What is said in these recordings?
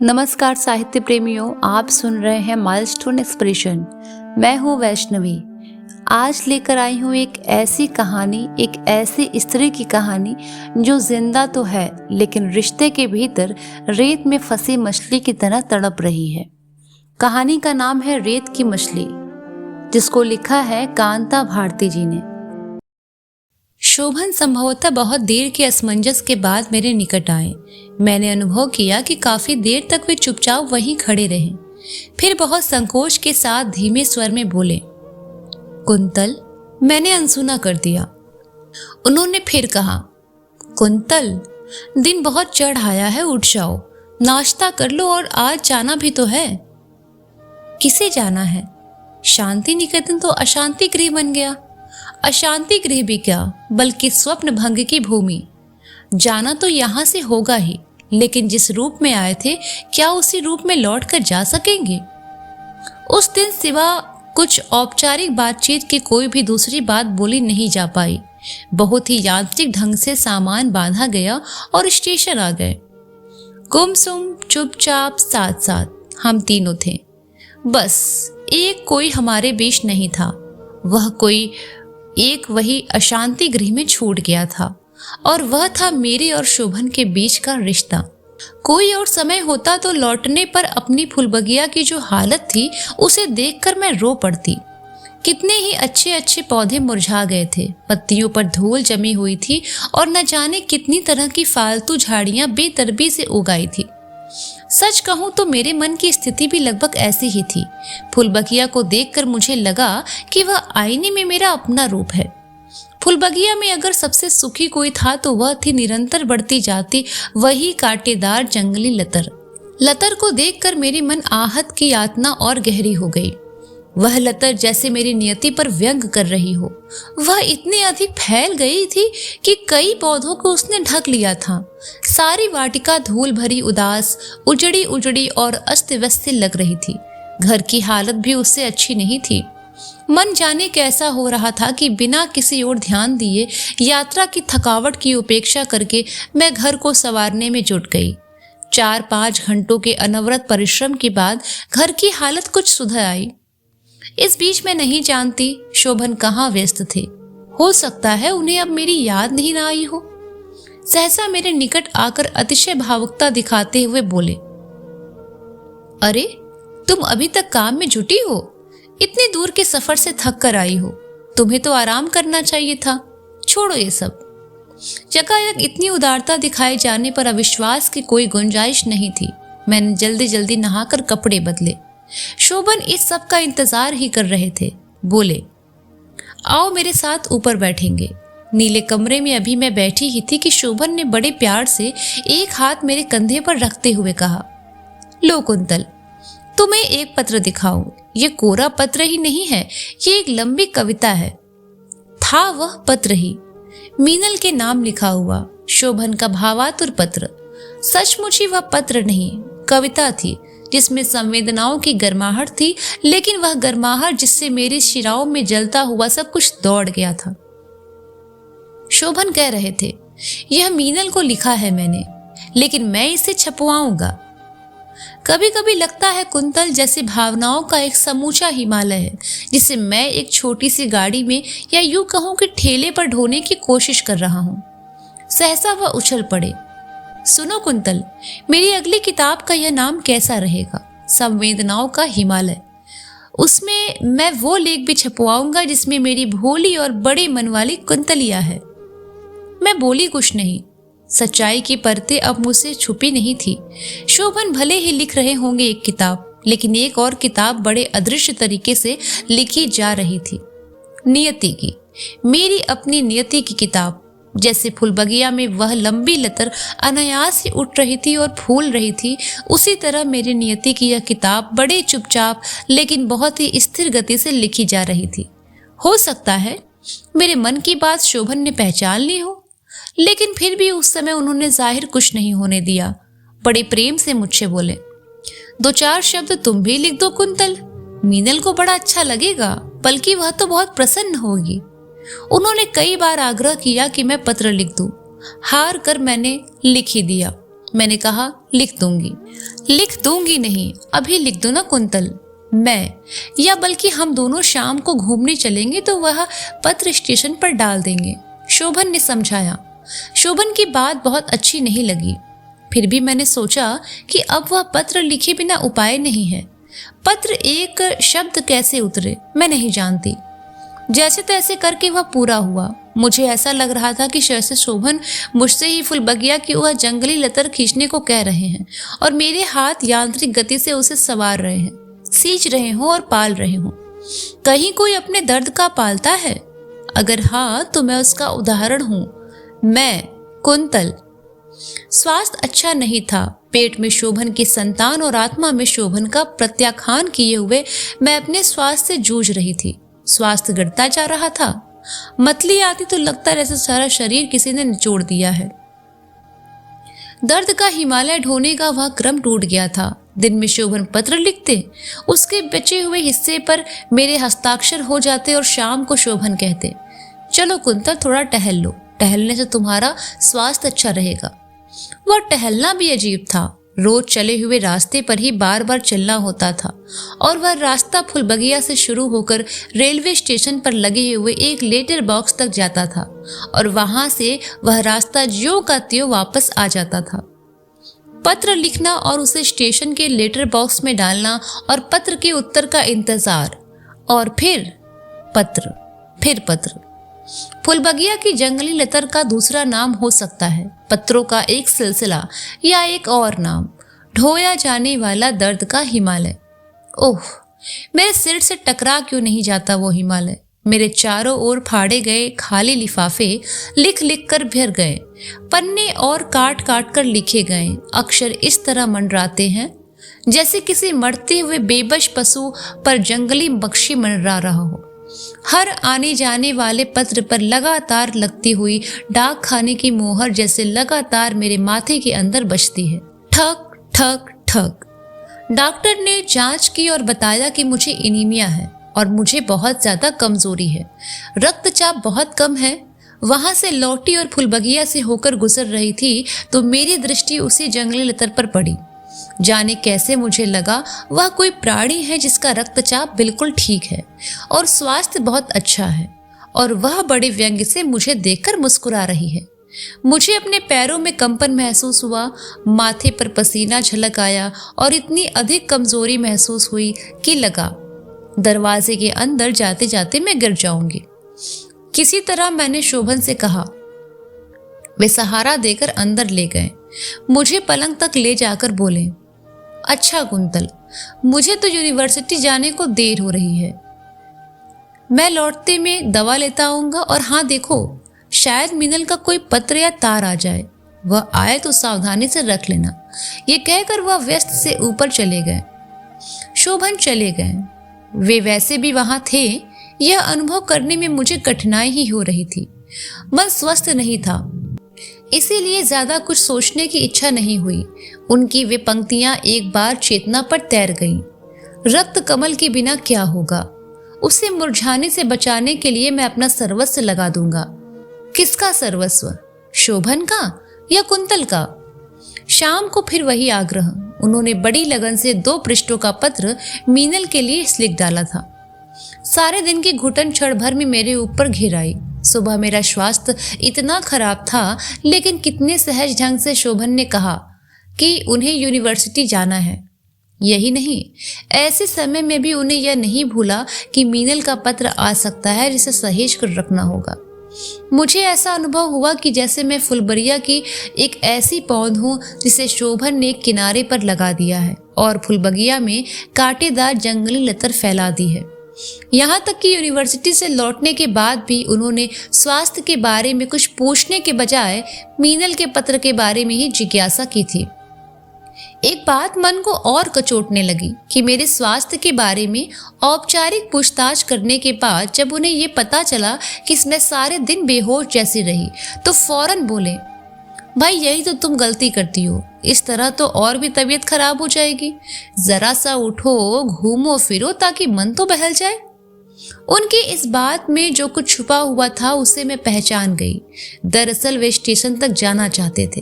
नमस्कार साहित्य प्रेमियों, आप सुन रहे हैं माइलस्टोन एक्सप्रेशन। मैं हूँ वैष्णवी। आज लेकर आई हूँ एक ऐसी कहानी, एक ऐसी स्त्री की कहानी जो जिंदा तो है लेकिन रिश्ते के भीतर रेत में फंसी मछली की तरह तड़प रही है। कहानी का नाम है रेत की मछली, जिसको लिखा है कांता भारती जी ने। शोभन संभवतः बहुत देर के असमंजस के बाद मेरे निकट आए। मैंने अनुभव किया कि काफी देर तक वे चुपचाप वहीं खड़े रहे। फिर बहुत संकोच के साथ धीमे स्वर में बोले, कुंतल। मैंने अनसुना कर दिया। उन्होंने फिर कहा, कुंतल, दिन बहुत चढ़ आया है, उठ जाओ, नाश्ता कर लो और आज जाना भी तो है। किसे जाना है? शांति निकेतन तो अशांति गृह बन गया। अशांति गृह भी क्या, बल्कि स्वप्न भंग की भूमि। जाना तो यहां से होगा ही, लेकिन जिस रूप में आए थे क्या उसी रूप में लौट कर जा सकेंगे? उस दिन सिवा कुछ औपचारिक बातचीत की कोई भी दूसरी बात बोली नहीं जा पाई। बहुत ही यांत्रिक ढंग से सामान बांधा गया और स्टेशन आ गए। गुमसुम चुपचाप साथ साथ हम तीनों थे। बस एक कोई हमारे बीच नहीं था। वह कोई एक वही अशांति गृह में छूट गया था, और वह था मेरे और शोभन के बीच का रिश्ता। कोई और समय होता तो लौटने पर अपनी फूलबगिया की जो हालत थी उसे देखकर मैं रो पड़ती। कितने ही अच्छे अच्छे पौधे मुरझा गए थे, पत्तियों पर धूल जमी हुई थी और न जाने कितनी तरह की फालतू झाड़ियां बेतरबी से उगाई थी। सच कहूं तो मेरे मन की स्थिति भी लगभग ऐसी ही थी। फूलबगिया को देखकर मुझे लगा कि वह आईने में मेरा अपना रूप है। फूलबगिया में अगर सबसे सुखी कोई था तो वह थी निरंतर बढ़ती जाती वही कांटेदार जंगली लतर। लतर को देखकर मेरी मन आहत की यातना और गहरी हो गई। वह लतर जैसे मेरी नियति पर व्यंग कर रही हो। वह इतनी अधिक फैल गई थी कि कई पौधों को उसने ढक लिया था। सारी वाटिका धूल भरी, उदास, उजड़ी उजड़ी और अस्त व्यस्त लग रही थी। घर की हालत भी उससे अच्छी नहीं थी। मन जाने कैसा हो रहा था कि बिना किसी ओर ध्यान दिए यात्रा की थकावट की उपेक्षा करके मैं घर को संवारने में जुट गई। 4-5 घंटों के अनवरत परिश्रम के बाद घर की हालत कुछ सुधर आई। इस बीच मैं नहीं जानती शोभन कहाँ व्यस्त थे। हो सकता है उन्हें अब मेरी याद नहीं ना आई हो। सहसा मेरे निकट आकर अतिशय भावुकता दिखाते हुए बोले, अरे, तुम अभी तक काम में जुटी हो? इतनी दूर के सफर से थक कर आई हो, तुम्हें तो आराम करना चाहिए था। छोड़ो ये सब। यकायक इतनी उदारता दिखाए जाने पर अविश्वास की कोई गुंजाइश नहीं थी। मैंने जल्दी जल्दी नहाकर कपड़े बदले। शोभन इस सब का इंतजार ही कर रहे थे। बोले, आओ मेरे साथ ऊपर बैठेंगे। नीले कमरे में अभी मैं बैठी ही थी कि शोभन ने बड़े प्यार से एक हाथ मेरे कंधे पर रखते हुए कहा, लो कुंतल, तुम्हें एक पत्र दिखाऊं। ये कोरा पत्र ही नहीं है, ये एक लंबी कविता है। था वह पत्र ही, मीनल के नाम लिखा हुआ, शोभन का भावातुर पत्र। सचमुच ही वह पत्र नहीं, कविता थी, जिसमें संवेदनाओं की गर्माहट थी, लेकिन वह गर्माहट जिससे मेरी शिराओं में जलता हुआ सब कुछ दौड़ गया था। शोभन कह रहे थे, यह मीनल को लिखा है मैंने, लेकिन मैं इसे छपवाऊंगा। कभी कभी लगता है कुंतल, जैसे भावनाओं का एक समूचा हिमालय है, जिसे मैं एक छोटी सी गाड़ी में या यूं कहूं कि ठेले पर ढोने की कोशिश कर रहा हूं। सहसा वह उछल पड़े, सुनो कुंतल, मेरी अगली किताब का यह नाम कैसा रहेगा? संवेदनाओं का हिमालय। उसमें मैं वो लेख भी छपवाऊंगा जिसमें मेरी भोली और बड़े मन वाली कुंतलिया है। मैं बोली कुछ नहीं। सच्चाई की परतें अब मुझसे छुपी नहीं थी। शोभन भले ही लिख रहे होंगे एक किताब, लेकिन एक और किताब बड़े अदृश्य तरीके से लिखी जा रही थी। नियति की, मेरी अपनी नियति की किताब। जैसे फूलबगिया में वह लंबी लतर अनायास ही उठ रही थी और फूल रही थी, उसी तरह मेरी नियति की यह किताब बड़े चुपचाप लेकिन बहुत ही स्थिर गति से लिखी जा रही थी। हो सकता है मेरे मन की बात शोभन ने पहचान ली हो, लेकिन फिर भी उस समय उन्होंने जाहिर कुछ नहीं होने दिया। बड़े प्रेम से मुझसे बोले, 2-4 शब्द तुम भी लिख दो कुंतल, मीनल को बड़ा अच्छा लगेगा, बल्कि वह तो बहुत प्रसन्न होगी। उन्होंने कई बार आग्रह किया कि मैं पत्र लिख दूं। हार कर मैंने लिख ही दिया। मैंने कहा लिख दूंगी, लिख दूंगी नहीं, अभी लिख दो ना कुंतल। मैं, या बल्कि हम दोनों शाम को घूमने चलेंगे तो वह पत्र स्टेशन पर डाल देंगे, शोभन ने समझाया। शोभन की बात बहुत अच्छी नहीं लगी, फिर भी मैंने सोचा कि अब वह पत्र लिखे बिना उपाय नहीं है। पत्र एक शब्द कैसे उतरे मैं नहीं जानती। जैसे तैसे करके वह पूरा हुआ। मुझे ऐसा लग रहा था कि शायद शोभन मुझसे ही फुलबगिया की वह जंगली लतर खींचने को कह रहे हैं और मेरे हाथ यांत्रिक गति से उसे संवार रहे हैं, सींच रहे हों और पाल रहे हों। कहीं कोई अपने दर्द का पालता है? अगर हाँ तो मैं उसका उदाहरण हूं। मैं कुंतल। स्वास्थ्य अच्छा नहीं था। पेट में शोभन की संतान और आत्मा में शोभन का प्रत्याख्यान किए हुए मैं अपने स्वास्थ्य से जूझ रही थी। स्वास्थ्य गिरता जा रहा था। मतली आती तो लगता जैसे सारा शरीर किसी ने निचोड़ दिया है। दर्द का हिमालय ढोने का वह क्रम टूट गया था। दिन में शोभन पत्र लिखते, उसके बचे हुए हिस्से पर मेरे हस्ताक्षर हो जाते और शाम को शोभन कहते, चलो कुंतल थोड़ा टहल लो, टहलने से तुम्हारा स्वास्थ्य अच्छा रहेगा। वह टहलना भी अजीब था। रोज चले हुए रास्ते पर ही बार बार चलना होता था और वह रास्ता फुलबगिया से शुरू होकर रेलवे स्टेशन पर लगे हुए एक लेटर बॉक्स तक जाता था और वहां से वह रास्ता ज्यों का त्यों वापस आ जाता था। पत्र लिखना और उसे स्टेशन के लेटर बॉक्स में डालना और पत्र के उत्तर का इंतजार और फिर पत्र, फिर पत्र। फुलबगिया की जंगली लतर का दूसरा नाम हो सकता है पत्रों का एक सिलसिला या एक और नाम, ढोया जाने वाला दर्द का हिमालय। ओह, मेरे सिर से टकरा क्यों नहीं जाता वो हिमालय। मेरे चारों ओर फाड़े गए खाली लिफाफे लिख लिख कर भर गए, पन्ने और काट काट कर लिखे गए अक्षर इस तरह मंडराते हैं जैसे किसी मरते हुए बेबस पशु पर जंगली पक्षी मंडरा रहा हो। हर आने जाने वाले पत्र पर लगातार लगती हुई डाक खाने की मोहर जैसे लगातार मेरे माथे के अंदर बजती है। ठक ठक ठक। डॉक्टर ने जांच की और बताया कि मुझे एनीमिया है और मुझे बहुत ज्यादा कमजोरी है, रक्तचाप बहुत कम है। वहां से लौटी और फुलबगिया से होकर गुजर रही थी तो मेरी दृष्टि उसी जंगली लतर पर पड़ी। जाने कैसे मुझे लगा वह कोई प्राणी है जिसका रक्तचाप बिल्कुल ठीक है और स्वास्थ्य बहुत अच्छा है और वह बड़े व्यंग्य से मुझे देखकर मुस्कुरा रही है। मुझे अपने पैरों में कंपन महसूस हुआ, माथे पर पसीना झलक आया और इतनी अधिक कमजोरी महसूस हुई कि लगा दरवाजे के अंदर जाते जाते मैं गिर जाऊंगी। किसी तरह मैंने शोभन से कहा। वे सहारा देकर अंदर ले गए, मुझे पलंग तक ले जाकर बोले, अच्छा कुंतल, मुझे तो यूनिवर्सिटी जाने को देर हो रही है, मैं लौटते में दवा लेता आऊंगा और हाँ देखो, शायद मीनल का कोई पत्र या तार आ जाए, वह आए तो सावधानी से रख लेना। ये कहकर वह व्यस्त से ऊपर चले गए। शोभन चले गए। वे वैसे भी वहां थे, यह अनुभव करने में मुझे कठिनाई ही हो रही थी। मन स्वस्थ नहीं था, इसीलिए ज्यादा कुछ सोचने की इच्छा नहीं हुई। उनकी वे पंक्तियां एक बार चेतना पर तैर गईं। रक्त कमल के बिना क्या होगा, उसे मुरझाने से बचाने के लिए मैं अपना सर्वस्व लगा दूंगा। किसका सर्वस्व, शोभन का या कुंतल का? शाम को फिर वही आग्रह। उन्होंने बड़ी लगन से 2 पृष्ठों का पत्र मीनल के लिए लिख डाला था। सारे दिन की घुटन क्षण भर में मेरे ऊपर घिर आई। सुबह मेरा स्वास्थ्य इतना खराब था, लेकिन कितने सहज ढंग से शोभन ने कहा कि उन्हें यूनिवर्सिटी जाना है। यही नहीं, ऐसे समय में भी उन्हें यह नहीं भूला कि मीनल का पत्र आ सकता है जिसे सहेज कर रखना होगा। मुझे ऐसा अनुभव हुआ कि जैसे मैं फुलबरिया की एक ऐसी पौध हूँ जिसे शोभन ने किनारे पर लगा दिया है और फुलबगिया में कांटेदार जंगली लतर फैला दी है। यहाँ तक कि यूनिवर्सिटी से लौटने के बाद भी उन्होंने स्वास्थ्य के बारे में कुछ पूछने के बजाय मीनल के पत्र के बारे में ही जिज्ञासा की थी। एक बात मन को और कचोटने लगी कि मेरे स्वास्थ्य के बारे में औपचारिक पूछताछ करने के बाद जब उन्हें ये पता चला कि मैं सारे दिन बेहोश जैसी रही तो फौरन बोले, भाई यही तो तुम गलती करती हो, इस तरह तो और भी तबीयत खराब हो जाएगी। जरा सा उठो, घूमो फिरो ताकि मन तो बहल जाए। उनकी इस बात में जो कुछ छुपा हुआ था उसे मैं पहचान गई। दरअसल वे स्टेशन तक जाना चाहते थे,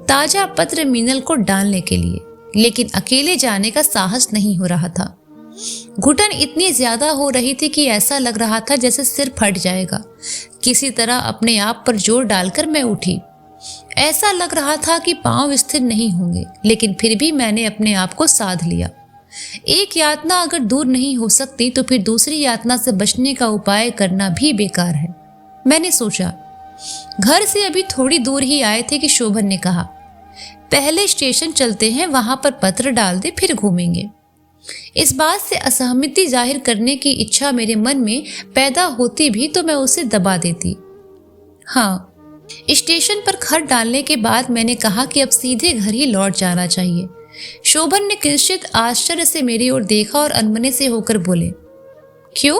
ताजा पत्र मीनल को डालने के लिए, लेकिन अकेले जाने का साहस नहीं हो रहा था। घुटन इतनी ज्यादा हो रही थी कि ऐसा लग रहा था जैसे सिर फट जाएगा। किसी तरह अपने आप पर जोर डालकर मैं उठी। ऐसा लग रहा था कि पांव स्थिर नहीं होंगे, लेकिन फिर भी मैंने अपने आप को साध लिया। एक यातना अगर दूर नहीं हो सकती तो फिर दूसरी यातना से बचने का उपाय करना भी बेकार है, मैंने सोचा। घर से अभी थोड़ी दूर ही आए थे कि शोभन ने कहा, पहले स्टेशन चलते हैं, वहां पर पत्र डाल दे, फिर घूमेंगे। इस बात से असहमति जाहिर करने की इच्छा मेरे मन में पैदा होती भी तो मैं उसे दबा देती। हाँ, स्टेशन पर खत डालने के बाद मैंने कहा कि अब सीधे घर ही लौट जाना चाहिए। शोभन ने किंचित आश्चर्य से मेरी ओर देखा और अनमने से होकर बोले, क्यों?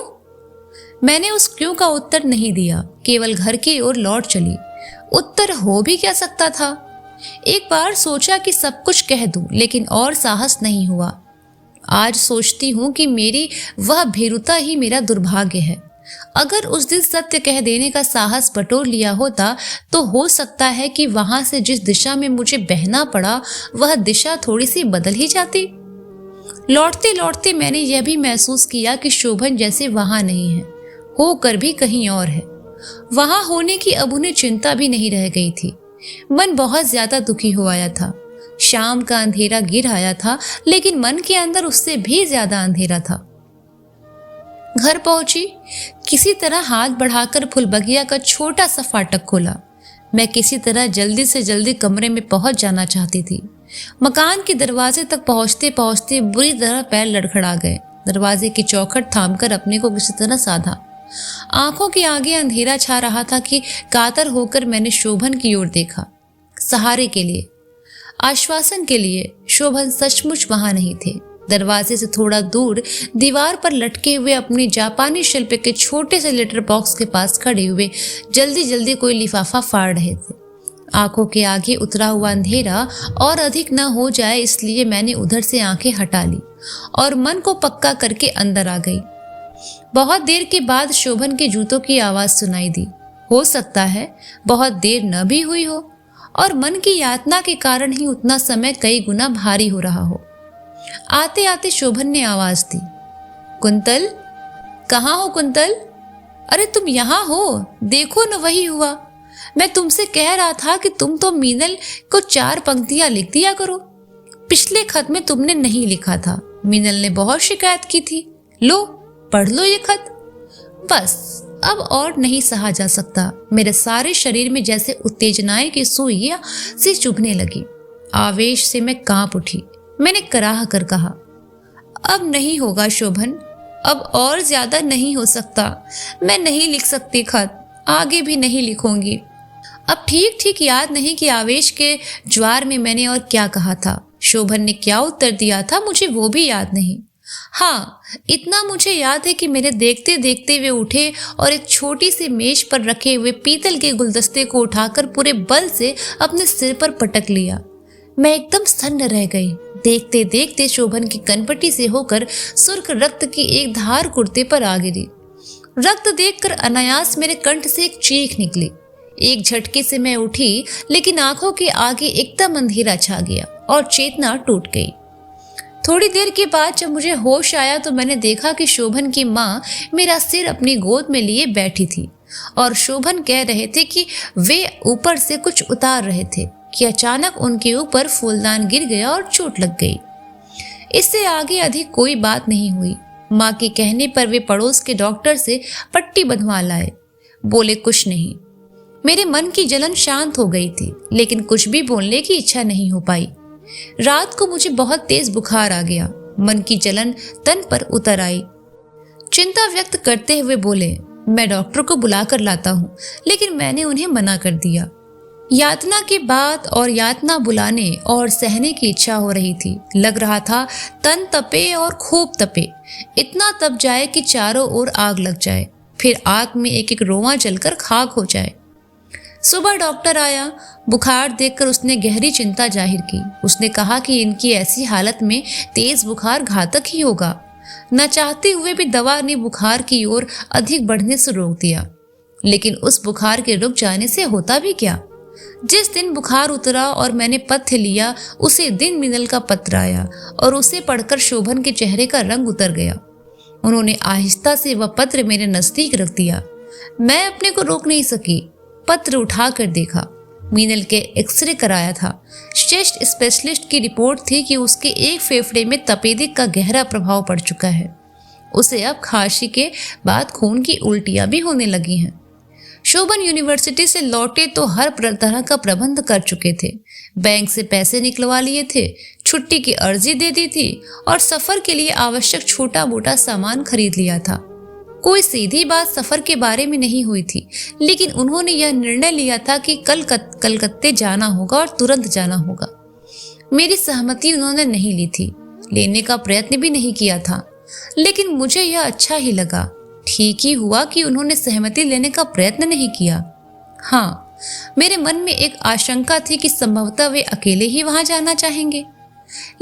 मैंने उस क्यों का उत्तर नहीं दिया, केवल घर की ओर लौट चली। उत्तर हो भी क्या सकता था? एक बार सोचा कि सब कुछ कह दूं, लेकिन और साहस नहीं हुआ। आज सोचती हूं कि मेरी वह भीरुता ही मेरा दुर्भाग्य है। अगर उस दिन सत्य कह देने का साहस बटोर लिया होता तो हो सकता है कि वहां से जिस दिशा में मुझे बहना पड़ा वह दिशा थोड़ी सी बदल ही जाती। लौटते लौटते मैंने यह भी महसूस किया कि शोभन जैसे वहां नहीं है, होकर भी कहीं और है। वहां होने की अब उन्हें चिंता भी नहीं रह गई थी। मन बहुत ज्यादा दुखी हो आया था। शाम का अंधेरा गिर आया था, लेकिन मन के अंदर उससे भी ज्यादा अंधेरा था। घर पहुंची, किसी तरह हाथ बढ़ाकर फुलबगिया का छोटा सा फाटक खोला। मैं किसी तरह जल्दी से जल्दी कमरे में पहुंच जाना चाहती थी। मकान के दरवाजे तक पहुंचते पहुंचते बुरी तरह पैर लड़खड़ा गए। दरवाजे की चौखट थामकर अपने को किसी तरह साधा। आंखों के आगे अंधेरा छा रहा था कि कातर होकर मैंने शोभन की ओर देखा। सहारे के लिए, आश्वासन के लिए शोभन सचमुच वहां नहीं थे। दरवाजे से थोड़ा दूर दीवार पर लटके हुए अपनी जापानी शिल्प के छोटे से लेटर बॉक्स के पास खड़े हुए जल्दी जल्दी कोई लिफाफा फाड़ रहे थे। आंखों के आगे उतरा हुआ अंधेरा और अधिक न हो जाए इसलिए मैंने उधर से आंखें हटा ली और मन को पक्का करके अंदर आ गई। बहुत देर के बाद शोभन के जूतों की आवाज सुनाई दी। हो सकता है बहुत देर न भी हुई हो और मन की यातना के कारण ही उतना समय कई गुना भारी हो रहा हो। आते आते शोभन ने आवाज दी, कुंतल, कहाँ हो कुंतल? अरे तुम यहाँ हो, देखो न वही हुआ। मैं तुमसे कह रहा था कि तुम तो मीनल को 4 पंक्तियां लिख दिया करो। पिछले खत में तुमने नहीं लिखा था, मीनल ने बहुत शिकायत की थी। लो पढ़ लो ये खत। बस अब और नहीं सहा जा सकता। मेरे सारे शरीर में जैसे उत्तेजनाएं की सुइयां सी चुभने लगी। आवेश से मैं कांप उठी। मैंने कराह कर कहा, अब नहीं होगा शोभन, अब और ज्यादा नहीं हो सकता। मैं नहीं लिख सकती खत, आगे भी नहीं लिखूंगी। अब ठीक ठीक याद नहीं कि आवेश के ज्वार में मैंने और क्या कहा था। शोभन ने क्या उत्तर दिया था मुझे वो भी याद नहीं। हाँ, इतना मुझे याद है कि मेरे देखते देखते वे उठे और एक छोटी सी मेज पर रखे हुए पीतल के गुलदस्ते को उठाकर पूरे बल से अपने सिर पर पटक लिया। मैं एकदम सन्न रह गई। देखते देखते शोभन की कनपटी से होकर सुर्ख रक्त की एक धार कुर्ते पर आ गिरी। रक्त देखकर अनायास मेरे कंठ से एक चीख निकली। एक झटके से मैं उठी, लेकिन आंखों के आगे एकदम अंधेरा छा गया और चेतना टूट गई। थोड़ी देर के बाद जब मुझे होश आया तो मैंने देखा कि शोभन की माँ मेरा सिर अपनी गोद में लिए बैठी थी और शोभन कह रहे थे कि वे ऊपर से कुछ उतार रहे थे कि अचानक उनके ऊपर फूलदान गिर गया और चोट लग गई। इससे आगे अधिक कोई बात नहीं हुई। माँ के कहने पर वे पड़ोस के डॉक्टर से पट्टी बंधवा लाए। बोले कुछ नहीं। मेरे मन की जलन शांत हो गई थी, लेकिन कुछ भी बोलने की इच्छा नहीं हो पाई। रात को मुझे बहुत तेज बुखार आ गया। मन की जलन तन पर उतर आई। चिंता व्यक्त करते हुए बोले, मैं डॉक्टर को बुलाकर लाता हूँ, लेकिन मैंने उन्हें मना कर दिया। यातना की बात और यातना बुलाने और सहने की इच्छा हो रही थी। लग रहा था तन तपे और खूब तपे, इतना तप जाए कि चारों ओर आग लग जाए, फिर आग में एक एक रोवां जलकर खाक हो जाए। सुबह डॉक्टर आया। बुखार देखकर उसने गहरी चिंता जाहिर की। उसने कहा कि इनकी ऐसी हालत में तेज बुखार घातक ही होगा। न चाहते हुए भी दवा ने बुखार की ओर अधिक बढ़ने से रोक दिया। लेकिन उस बुखार के रुक जाने से होता भी क्या? जिस दिन बुखार उतरा और मैंने पथ्य लिया, उसी दिन मीनल का पत्र आया और उसे पढ़कर शोभन के चेहरे का रंग उतर गया। उन्होंने आहिस्ता से वह पत्र मेरे नजदीक रख दिया। मैं अपने को रोक नहीं सकी। पत्र उठाकर देखा। मीनल के एक्सरे कराया था। चेस्ट स्पेशलिस्ट की रिपोर्ट थी कि उसके एक फेफड़े में तपेदिक का गहरा प्रभाव पड़ चुका है। उसे अब खांसी के बाद खून की उल्टियां भी होने लगी हैं। शोभन यूनिवर्सिटी से लौटे तो हर तरह का प्रबंध कर चुके थे। बैंक से पैसे निकलवा लिए थे, छुट्टी की अर्जी दे दी थी और सफर के लिए आवश्यक छोटा मोटा सामान खरीद लिया था। कोई सीधी बात सफर के बारे में नहीं हुई थी, लेकिन उन्होंने यह निर्णय लिया था कि कलकत्ते जाना होगा और तुरंत जाना होगा। मेरी सहमति उन्होंने नहीं ली थी, लेने का प्रयत्न भी नहीं किया था, लेकिन मुझे यह अच्छा ही लगा। ठीक ही हुआ कि उन्होंने सहमति लेने का प्रयत्न नहीं किया। हाँ, मेरे मन में एक आशंका थी कि संभवतः वे अकेले ही वहां जाना चाहेंगे,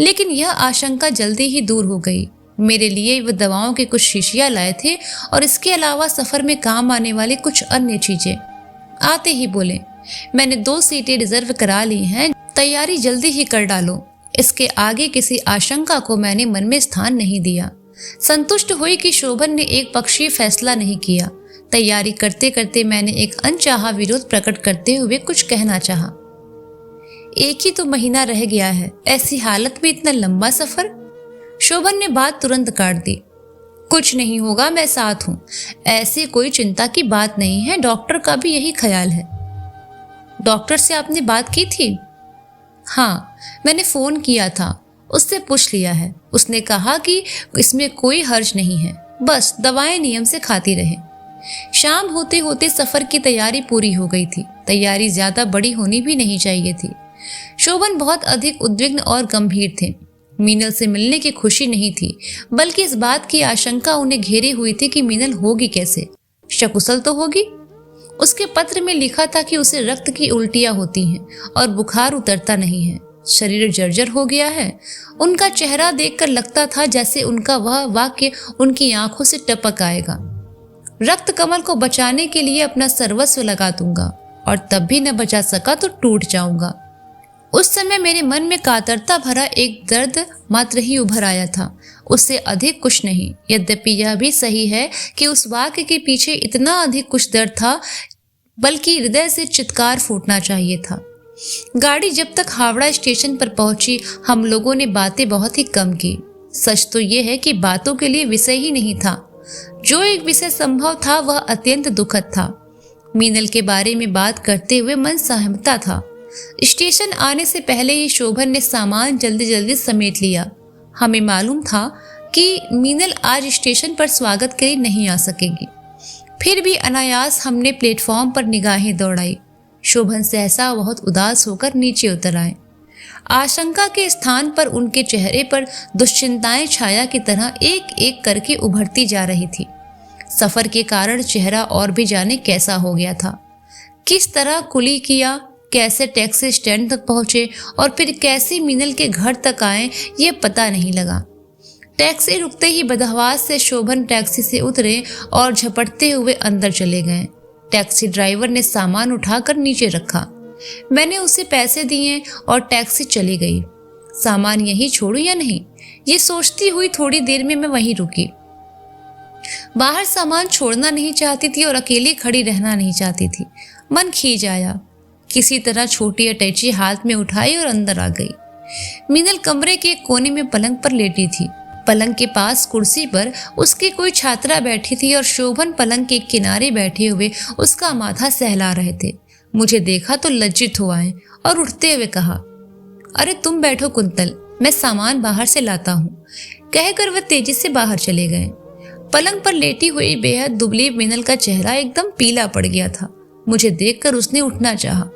लेकिन यह आशंका जल्दी ही दूर हो गई। मेरे लिए वे दवाओं की कुछ शीशियां लाए थे और इसके अलावा सफर में काम आने वाली कुछ अन्य चीजें। आते ही बोले, मैंने 2 सीटें रिजर्व करा ली हैं, तैयारी जल्दी ही कर डालो। इसके आगे किसी आशंका को मैंने मन में स्थान नहीं दिया। संतुष्ट हुई कि शोभन ने एक पक्षीय फैसला नहीं किया। तैयारी करते करते मैंने एक अनचाहा विरोध प्रकट करते हुए कुछ कहना चाहा। एक ही तो महीना रह गया है, ऐसी हालत में इतना लंबा सफर। शोभन ने बात तुरंत काट दी। कुछ नहीं होगा, मैं साथ हूं। ऐसी कोई चिंता की बात नहीं है, डॉक्टर का भी यही ख्याल है। डॉक्टर से आपने बात की थी? हाँ, मैंने फोन किया था, उससे पूछ लिया है। उसने कहा कि इसमें कोई हर्ज नहीं है, बस दवाएं नियम से खाती रहे। शाम होते होते सफर की तैयारी पूरी हो गई थी। तैयारी ज्यादा बड़ी होनी भी नहीं चाहिए थी। शोभन बहुत अधिक उद्विग्न और गंभीर थे। मीनल से मिलने की खुशी नहीं थी, बल्कि इस बात की आशंका उन्हें घेरे हुई थी कि मीनल होगी कैसे, सकुशल तो होगी। उसके पत्र में लिखा था कि उसे रक्त की उल्टियां होती हैं और बुखार उतरता नहीं है, शरीर जर्जर हो गया है। उनका चेहरा देखकर लगता था जैसे उनका वह वाक्य उनकी आंखों से टपक आएगा। रक्त कमल को बचाने के लिए अपना सर्वस्व लगा दूंगा और तब भी न बचा सका तो टूट जाऊंगा। उस समय मेरे मन में कातरता भरा एक दर्द मात्र ही उभर आया था, उससे अधिक कुछ नहीं। यद्यपि यह भी सही है कि उस वाक्य के पीछे इतना अधिक कुछ दर्द था, बल्कि हृदय से चित्कार फूटना चाहिए था। गाड़ी जब तक हावड़ा स्टेशन पर पहुंची, हम लोगों ने बातें बहुत ही कम की। सच तो यह है कि बातों के लिए विषय ही नहीं था। जो एक विषय संभव था वह अत्यंत दुखद था। मीनल के बारे में बात करते हुए मन सहमता था। स्टेशन आने से पहले ही शोभन ने सामान जल्दी जल्दी समेट लिया। हमें मालूम था कि मीनल आज स्टेशन पर स्वागत के लिए नहीं आ सकेगी। फिर भी अनायास हमने प्लेटफॉर्म पर निगाहें दौड़ाई। शोभन सहसा बहुत उदास होकर नीचे उतर आए। आशंका के स्थान पर उनके चेहरे पर दुश्चिंताएं छाया की तरह एक एक करके उभरती जा रही थी। सफर के कारण चेहरा और भी जाने कैसा हो गया था। किस तरह कुली किया, कैसे टैक्सी स्टैंड तक पहुंचे और फिर कैसे मीनल के घर तक आए, ये पता नहीं लगा। टैक्सी रुकते ही बदहवास से शोभन टैक्सी से उतरे और झपटते हुए अंदर चले गए। टैक्सी ड्राइवर ने सामान उठाकर नीचे रखा। मैंने उसे पैसे दिए और टैक्सी चली गई। सामान यहीं छोड़ूं या नहीं, ये सोचती हुई थोड़ी देर में मैं वहीं रुकी। बाहर सामान छोड़ना नहीं चाहती थी और अकेली खड़ी रहना नहीं चाहती थी। मन खींच आया। किसी तरह छोटी अटैची हाथ में उठाई और अंदर आ गई। मीनल कमरे के कोने में पलंग पर लेटी थी। पलंग के पास कुर्सी पर उसकी कोई छात्रा बैठी थी और शोभन पलंग के किनारे बैठे हुए उसका माथा सहला रहे थे। मुझे देखा तो लज्जित हुआ है और उठते हुए कहा, अरे तुम बैठो कुंतल, मैं सामान बाहर से लाता हूँ। कहकर वह तेजी से बाहर चले गए। पलंग पर लेटी हुई बेहद दुबली मीनल का चेहरा एकदम पीला पड़ गया था। मुझे देखकर उसने उठना चाहा,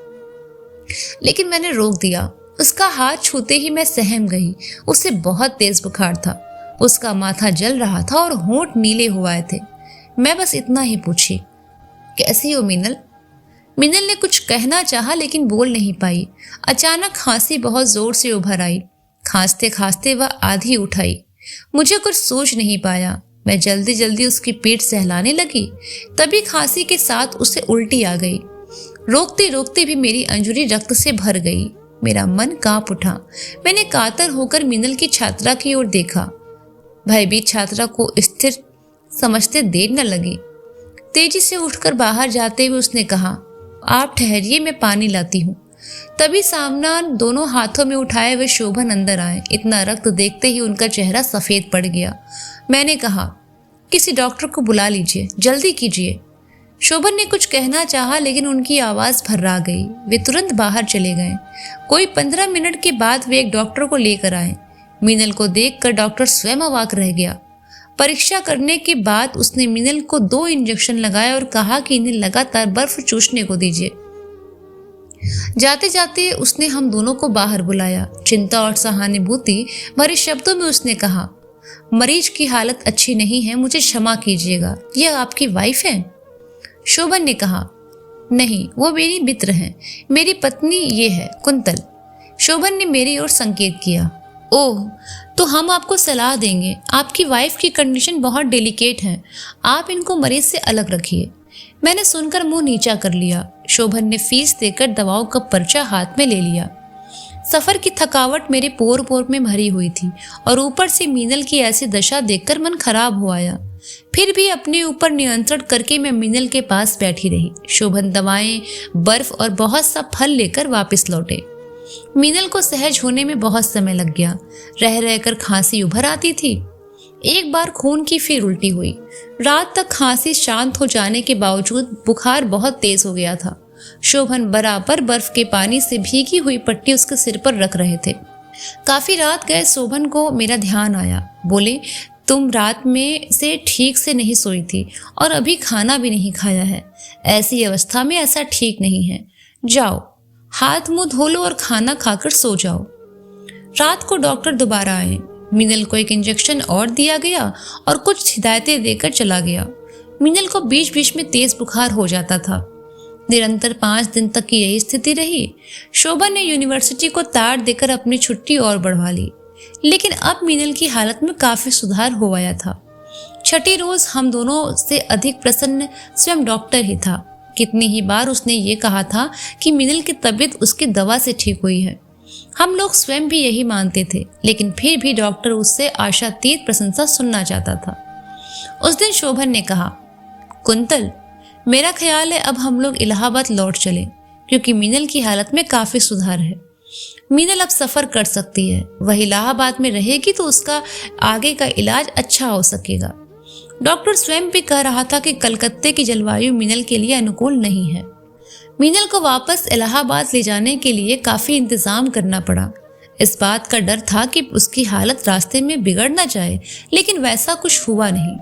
लेकिन मैंने रोक दिया। उसका हाथ छूते ही मैं सहम गई। उसे बहुत तेज बुखार था। उसका माथा जल रहा था और होंठ नीले हुए थे। मैं बस इतना ही पूछी, कैसी हो मीनल? मीनल ने कुछ कहना चाहा लेकिन बोल नहीं पाई। अचानक खांसी बहुत जोर से उभर आई। खांसते खांसते वह आधी उठाई। मुझे कुछ सूझ नहीं पाया। मैं जल्दी जल्दी उसकी पीठ सहलाने लगी। तभी खांसी के साथ उसे उल्टी आ गई। रोकते रोकते भी मेरी अंजुरी रक्त से भर गई। मेरा मन कांप उठा। मैंने कातर होकर मीनल की छात्रा की ओर देखा। भयभीत छात्रा को स्थिर समझते देर न लगी। तेजी से उठकर बाहर जाते हुए उसने कहा, आप ठहरिए, मैं पानी लाती हूँ। तभी सामना दोनों हाथों में उठाए हुए शोभन अंदर आए। इतना रक्त देखते ही उनका चेहरा सफेद पड़ गया। मैंने कहा, किसी डॉक्टर को बुला लीजिए, जल्दी कीजिए। शोभन ने कुछ कहना चाहा लेकिन उनकी आवाज भर्रा गई। वे तुरंत बाहर चले गए। कोई 15 मिनट के बाद वे एक डॉक्टर को लेकर आए। मीनल को देखकर डॉक्टर स्वयं अवाक रह गया। परीक्षा करने के बाद उसने मीनल को 2 इंजेक्शन लगाए और कहा कि इन्हें लगातार बर्फ चूसने को दीजिए। जाते जाते उसने हम दोनों को बाहर बुलाया। चिंता और सहानुभूति भरे शब्दों में उसने कहा, मरीज की हालत अच्छी नहीं है, मुझे क्षमा कीजिएगा। यह आपकी वाइफ है? शोभन ने कहा, नहीं, वो मेरी मित्र है, मेरी पत्नी ये है कुंतल। शोभन ने मेरी ओर संकेत किया। ओह, तो हम आपको सलाह देंगे। आपकी वाइफ की कंडीशन बहुत डेलिकेट है, आप इनको मरीज से अलग रखिए। मैंने सुनकर मुंह नीचा कर लिया। शोभन ने फीस देकर दवाओं का पर्चा हाथ में ले लिया। सफर की थकावट मेरे पोर पोर में भरी हुई थी और ऊपर से मीनल की ऐसी दशा देखकर मन खराब हो आया। फिर भी अपने ऊपर नियंत्रण करके मैं मीनल के पास बैठी रही। शोभन दवाएं, बर्फ और बहुत सा फल लेकर वापस लौटे। मीनल को सहज होने में बहुत समय लग गया। रह रहकर खांसी उभर आती थी। एक बार खून की फिर उल्टी हुई। रात तक खांसी शांत हो जाने के बावजूद बुखार बहुत तेज हो गया था। शोभन बराबर बर्फ के पानी से भीगी हुई पट्टी उसके सिर पर रख रहे थे। काफी रात गए शोभन को मेरा ध्यान आया। बोले, तुम रात में से ठीक से नहीं सोई थी और अभी खाना भी नहीं खाया है। ऐसी अवस्था में ऐसा ठीक नहीं है। जाओ, हाथ मुंह धो लो और खाना खाकर सो जाओ। रात को डॉक्टर दोबारा आए। मीनल को एक इंजेक्शन और दिया गया और कुछ हिदायतें देकर चला गया। मीनल को बीच बीच में तेज बुखार हो जाता था। निरंतर 5 दिन तक की यही स्थिति रही। शोभन ने यूनिवर्सिटी को तार देकर अपनी छुट्टी और बढ़वा ली, लेकिन अब मीनल की हालत में काफी सुधार हो आया था। छठी रोज हम दोनों से अधिक प्रसन्न स्वयं डॉक्टर ही था। कितनी ही बार उसने ये कहा था कि मीनल की तबीयत उसकी दवा से ठीक हुई है। हम लोग स्वयं भी यही मानते थे, लेकिन फिर भी डॉक्टर उससे आशातीत प्रशंसा सुनना चाहता था। उस दिन शोभन ने कहा, कुंतल, मेरा ख्याल है अब हम लोग इलाहाबाद लौट चले, क्योंकि मीनल की हालत में काफी सुधार है। मीनल अब सफर कर सकती है। वह इलाहाबाद में रहेगी तो उसका आगे का इलाज अच्छा हो सकेगा। डॉक्टर स्वयं भी कह रहा था कि कलकत्ते की जलवायु मीनल के लिए अनुकूल नहीं है। मीनल को वापस इलाहाबाद ले जाने के लिए काफी इंतजाम करना पड़ा। इस बात का डर था कि उसकी हालत रास्ते में बिगड़ न जाए, लेकिन वैसा कुछ हुआ नहीं।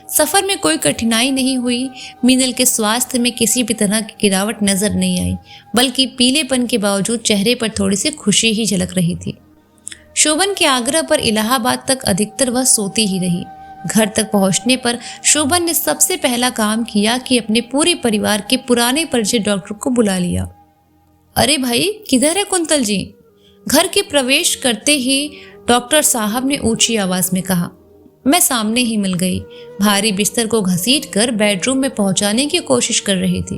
सफर में कोई कठिनाई नहीं हुई। मीनल के स्वास्थ्य में किसी भी तरह की गिरावट नजर नहीं आई, बल्कि पीलेपन के बावजूद चेहरे पर थोड़ी सी खुशी ही झलक रही थी। शोभन के आग्रह पर इलाहाबाद तक अधिकतर वह सोती ही रही। घर तक पहुंचने पर शोभन ने सबसे पहला काम किया कि अपने पूरे परिवार के पुराने परिचित डॉक्टर को बुला लिया। अरे भाई, किधर है कुंतल जी? घर के प्रवेश करते ही डॉक्टर साहब ने ऊंची आवाज में कहा। मैं सामने ही मिल गई। भारी बिस्तर को घसीटकर बेडरूम में पहुंचाने की कोशिश कर रही थी।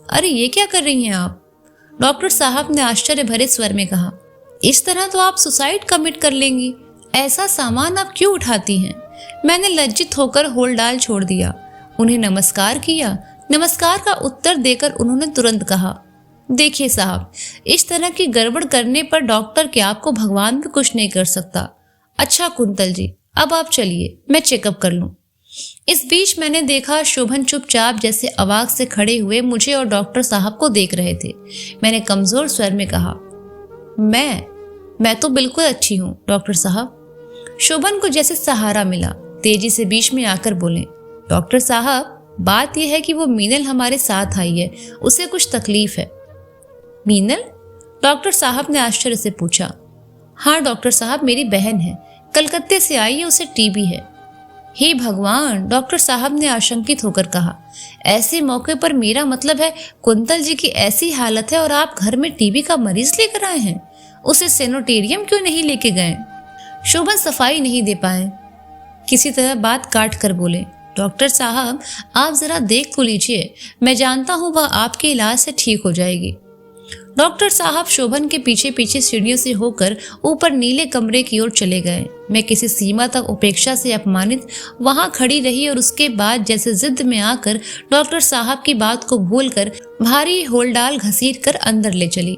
अरे ये क्या कर रही हैं आप? डॉक्टर साहब ने आश्चर्य भरे स्वर में कहा। इस तरह तो आप सुसाइड कमिट कर लेंगी। ऐसा सामान आप क्यों उठाती हैं? मैंने लज्जित होकर होलडाल छोड़ दिया। उन्हें नमस्कार किया। नमस्कार का उत्तर देकर उन्होंने तुरंत कहा, देखिए साहब, इस तरह की गड़बड़ करने पर डॉक्टर के आपको भगवान भी कुछ नहीं कर सकता। अच्छा कुंतल जी, अब आप चलिए, मैं चेकअप कर लूं। इस बीच मैंने देखा शोभन चुपचाप जैसे अवाक से खड़े हुए मुझे और डॉक्टर साहब को देख रहे थे। मैंने कमजोर स्वर में कहा, मैं तो बिल्कुल अच्छी हूँ डॉक्टर साहब। शोभन को जैसे सहारा मिला। तेजी से बीच में आकर बोले, डॉक्टर साहब, बात यह है कि वो मीनल हमारे साथ आई है, उसे कुछ तकलीफ है। मीनल? डॉक्टर साहब ने आश्चर्य से पूछा। हाँ डॉक्टर साहब, मेरी बहन है, कलकत्ते से आई है, उसे टीबी है। हे भगवान, डॉक्टर साहब ने आशंकित होकर कहा। ऐसे मौके पर मेरा मतलब है कुंतल जी की ऐसी हालत है और आप घर में टीबी का मरीज लेकर आए हैं। उसे सेनेटोरियम क्यों नहीं लेके गए? शोभन सफाई नहीं दे पाए। किसी तरह बात काट कर बोले, डॉक्टर साहब, आप जरा देख तो लीजिए, मैं जानता हूँ वह आपके इलाज से ठीक हो जाएगी। डॉक्टर साहब शोभन के पीछे पीछे सीढ़ियों से होकर ऊपर नीले कमरे की ओर चले गए। मैं किसी सीमा तक उपेक्षा से अपमानित वहां खड़ी रही और उसके बाद जैसे जिद में आकर डॉक्टर साहब की बात को भूलकर भारी होलडाल घसीट कर अंदर ले चली।